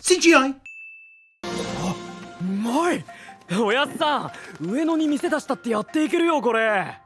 CGI. うまい。おやっさん、上野に店出したってやっていけるよこれ。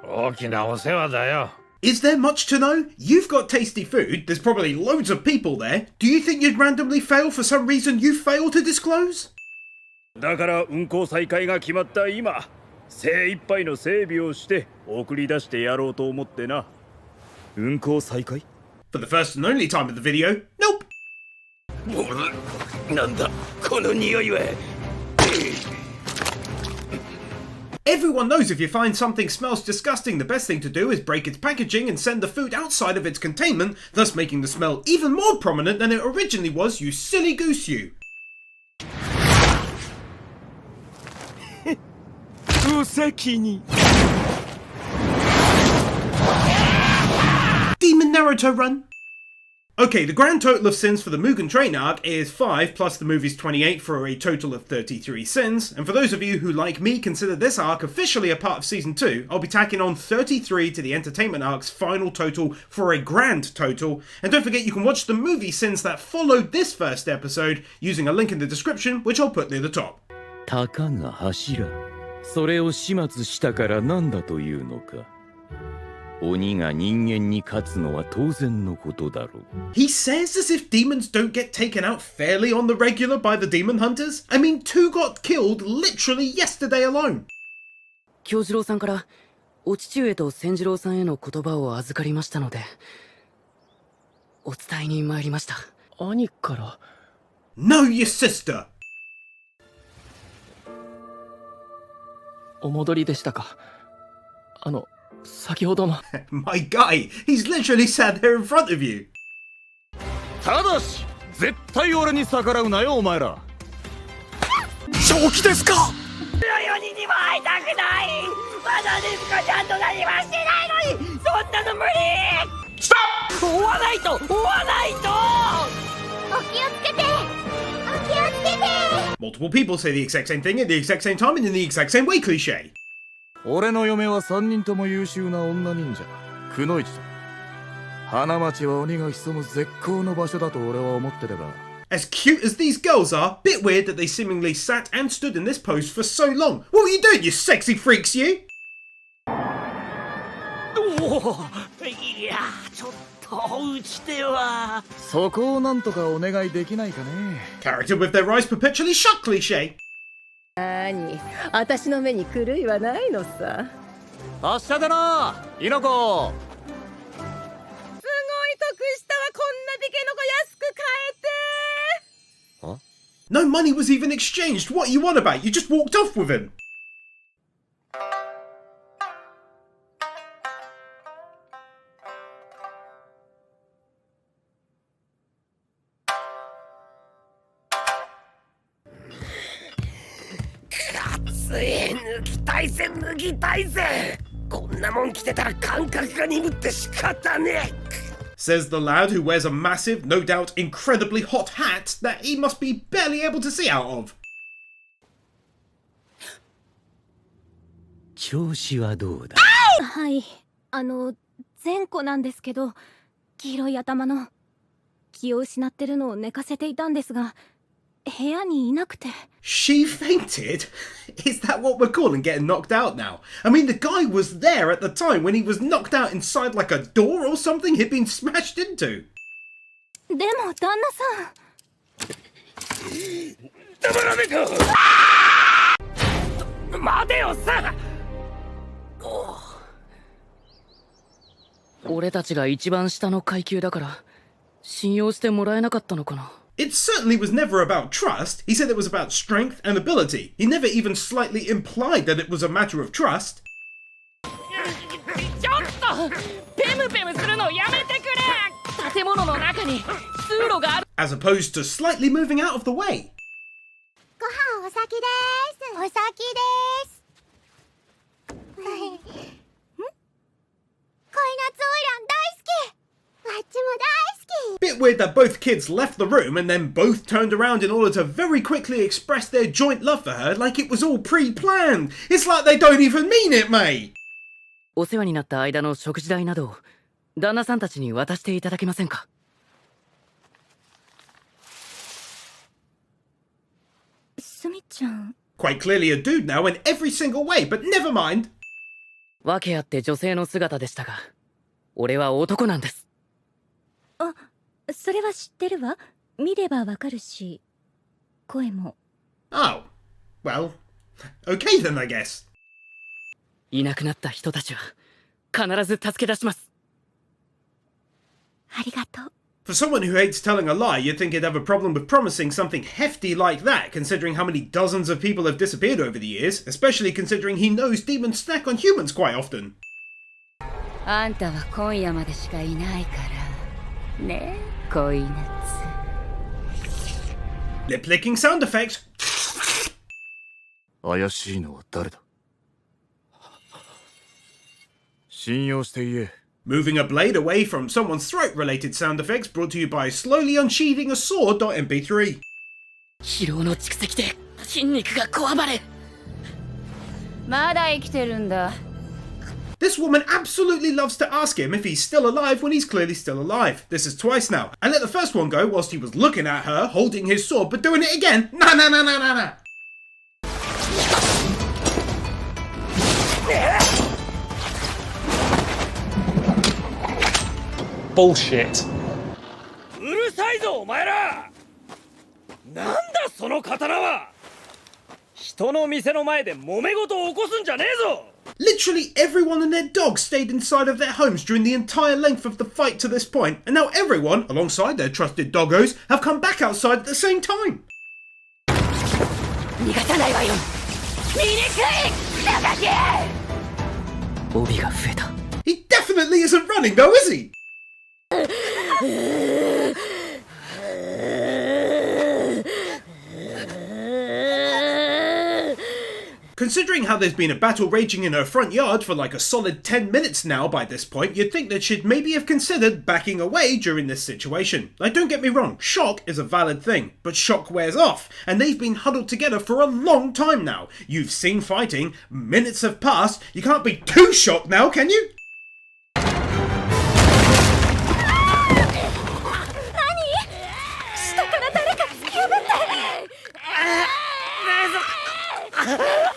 大きなお世話だよ。 Is there much to know? You've got tasty food, there's probably loads of people there. Do you think you'd randomly fail for some reason you fail to disclose? だから運行再開が決まった今、精一杯の整備をして送り出してやろうと思ってな。運行再開 For the first and only time of the video, nope. なんだこの匂いは。Everyone knows if you find something smells disgusting, the best thing to do is break its packaging and send the food outside of its containment, thus making the smell even more prominent than it originally was, you silly goose you. 無責任。 Demon Naruto run. Okay, the grand total of sins for the Mugen Train arc is 5 plus the movie's 28 for a total of 33 sins, and for those of you who, like me, consider this arc officially a part of Season 2, I'll be tacking on 33 to the Entertainment arc's final total for a grand total, and don't forget you can watch the movie sins that followed this first episode using a link in the description, which I'll put near the top. たかが柱、それを始末したからなんだというのか。鬼が人間に勝つのは当然のことだろう。He says as if demons don't get taken out fairly on the regular by the demon hunters. I mean, 2 got killed literally yesterday alone. 京次郎さんからお父上と千次郎さんへの言葉を預かりましたので、お伝えに参りました。兄から。 No, your sister. お戻りでしたか。先ほどの。My guy, he's literally sat there in front of you. ただし絶対俺に逆らうなよお前ら。正気ですか。4人にも会いたくない。まだですか。ちゃんと何もしてないのにそんなの無理。ストップ。追わないと追わないと。お気をつけてお気をつけて。 Multiple people say the exact same thing at the exact same time and in the exact same way cliche. 俺の嫁は3人とも優秀な女忍者くのいちだ。花町は鬼が潜む絶好の場所だと俺は思ってたが。 As cute as these girls are, bit weird that they seemingly sat and stood in this pose for so long. What were you doing, you sexy freaks, you? いやちょっと打ち手は。そこをなんとかお願いできないかね。 Character with their eyes perpetually shut cliche. 何、私の目に狂いはないのさ。達者だな、猪子。すごい得したわ、こんな美形の子安く買えて。 No money was even exchanged. What are you on about? You just walked off with him.つい抜きたいぜ脱ぎたいぜ。こんなもん着てたら感覚が鈍って仕方ねえ。 Says the lad who wears a massive, no doubt incredibly hot hat that he must be barely able to see out of. 調子はどうだ。はい、前子なんですけど、黄色い頭の気を失ってるのを寝かせていたんですが、部屋にいなくて。 She fainted? Is that what we're calling getting knocked out now? I mean, the guy was there at the time when he was knocked out inside like a door or something he'd been smashed into. でも旦那さん。黙らねえか。待てよさ。俺たちが一番下の階級だから信用してもらえなかったのかな。 It certainly was never about trust. He said it was about strength and ability. He never even slightly implied that it was a matter of trust. ちょっとペムペムするのやめてくれ。建物の中に通路がある。 As opposed to slightly moving out of the way. ご飯お先です。お先です。ん？恋のツオイラン大好き。わっちも大好き。 Bit weird that both kids left the room and then both turned around in order to very quickly express their joint love for her like it was all pre-planned. It's like they don't even mean it, mate. お世話になった間の食事代などを旦那さんたちに渡していただけませんか。ちゃん。 Quite clearly a dude now in every single way, but never mind. 訳あって女性の姿でしたが、俺は男なんです。あ、それは知ってるわ。見ればわかるし、声も。Oh, well, okay then, I guess. いなくなった人たちは必ず助け出します。ありがとう。 For someone who hates telling a lie, you'd think he'd have a problem with promising something hefty like that, considering how many dozens of people have disappeared over the years, especially considering he knows demons snack on humans quite often. あんたは今夜までしかいないからね、恋夏。 Lip-licking sound effects. 怪しいのは誰だ？信用して言え。 Moving a blade away from someone's throat-related sound effects brought to you by slowly unsheathing a sword.mp3. 疲労の蓄積で筋肉がこわばれ。まだ生きてるんだ。 This woman absolutely loves to ask him if he's still alive when he's clearly still alive. This is twice now. I let the first one go whilst he was looking at her, holding his sword, but doing it again. Nah. Bullshit. うるさいぞお前ら。なんだその刀は。人の店の前で揉め事を起こすんじゃねえぞ。 Literally everyone and their dog stayed inside of their homes during the entire length of the fight to this point, and now everyone, alongside their trusted doggos, have come back outside at the same time. 逃がさないわよ。醜い長き。帯が増えた。 He definitely isn't running though, is he? Considering how there's been a battle raging in her front yard for like a solid 10 minutes now by this point, you'd think that she'd maybe have considered backing away during this situation. Like, don't get me wrong, shock is a valid thing, but shock wears off, and they've been huddled together for a long time now. You've seen fighting, minutes have passed, you can't be too shocked now, can you?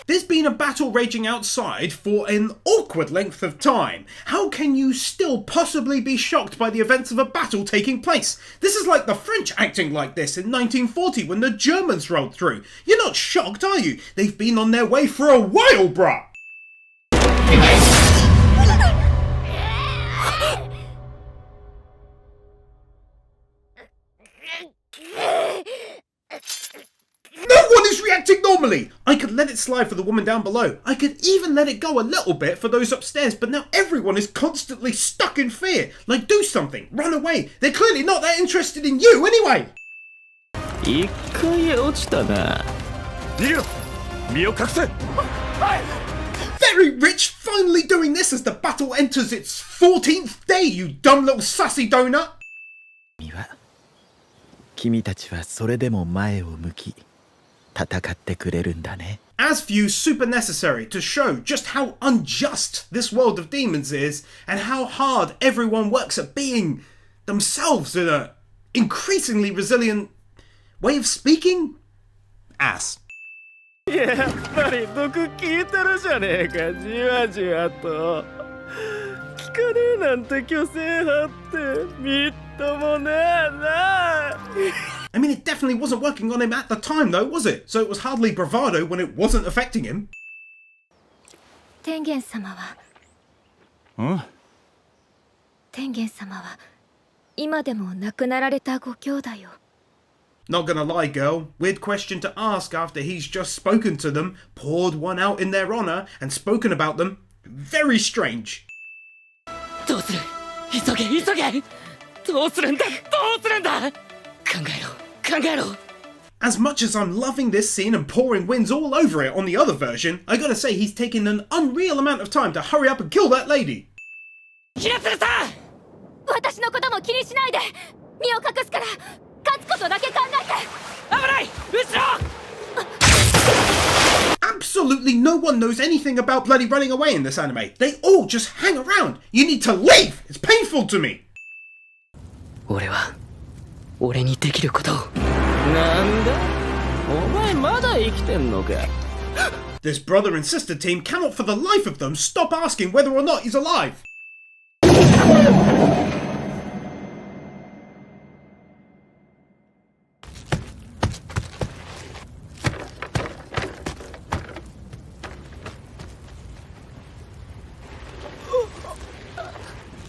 There's been a battle raging outside for an awkward length of time. How can you still possibly be shocked by the events of a battle taking place? This is like the French acting like this in 1940 when the Germans rolled through. You're not shocked, are you? They've been on their way for a while, bruh! No one is reacting normally! I could let it slide for the woman down below. I could even let it go a little bit for those upstairs, but now everyone is constantly stuck in fear. Like, do something. Run away. They're clearly not that interested in you anyway. 一回落ちたな。逃げろ。身を隠せ。Very rich, finally doing this as the battle enters its 14th day, you dumb little sussy donut. 君たちはそれでも前を向き戦ってくれるんだね。 As views super necessary to show just how unjust this world of demons is and how hard everyone works at being themselves in a increasingly resilient way of speaking? Ass. やっぱり毒効いてるじゃねえか、じわじわと。聞かねえなんて虚勢張ってみっともねえな。 I mean, it definitely wasn't working on him at the time though, was it? So it was hardly bravado when it wasn't affecting him. 天元様は。天元様は今でも亡くなられたご兄弟を。 Not gonna lie, girl, weird question to ask after he's just spoken to them, poured one out in their honor, and spoken about them. Very strange. どうする？急げ急げ！どうするんだ？どうするんだ？考えろ。 As much as I'm loving this scene and pouring winds all over it on the other version, I gotta say he's taken an unreal amount of time to hurry up and kill that lady. ヒラツルさん！私のことも気にしないで。身を隠すから勝つことだけ考えて。危ない！後ろ！ Absolutely no one knows anything about bloody running away in this anime. They all just hang around. You need to leave. It's painful to me. 俺にできることを。なんだ？お前まだ生きてんのか。 This brother and sister team cannot for the life of them stop asking whether or not he's alive.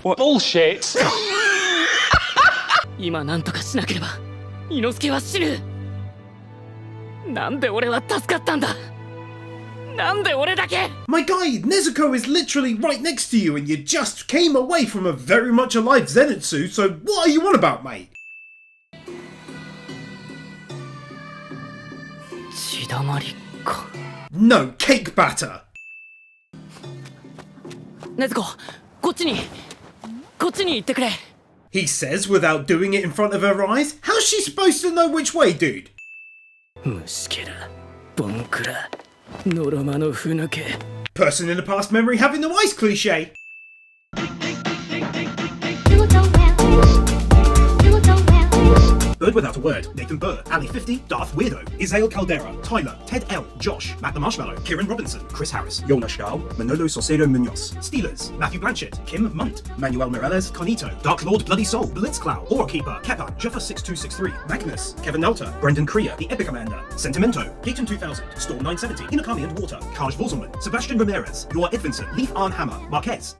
Bullshit! 今なんとかしなければ伊之助は死ぬ。なんで俺は助かったんだ。なんで俺だけ。 My guy, Nezuko is literally right next to you and you just came away from a very much alive Zenitsu, so what are you on about, mate? 血だまりか。 No, cake batter! 禰豆子、こっちに行ってくれ。 He says without doing it in front of her eyes? How's she supposed to know which way, dude? 虫けら、ボンクラ、ノロマのふぬけ。 Person in the past memory having the ice cliche. Bird Without a Word, Nathan Burr, Ali 50, Darth Weirdo, Isael Caldera, Tyler, Ted L, Josh, Matt the Marshmallow, Kieran Robinson, Chris Harris, Jonas Stahl, Manolo Saucedo Munoz, Steelers, Matthew Blanchett, Kim Munt, Manuel Morales, Conito, Dark Lord Bloody Soul, Blitzcloud, Keeper, Kepa, Jeffer6263, Magnus, Kevin Nelter, Brendan Krier, The Epic Commander, Sentimento, Gaten 2000, Storm 970, Inakami and Water, Kaj Vorzelman, Sebastian Ramirez, Noah Edvinson, Leaf Arnhammer, Marquez,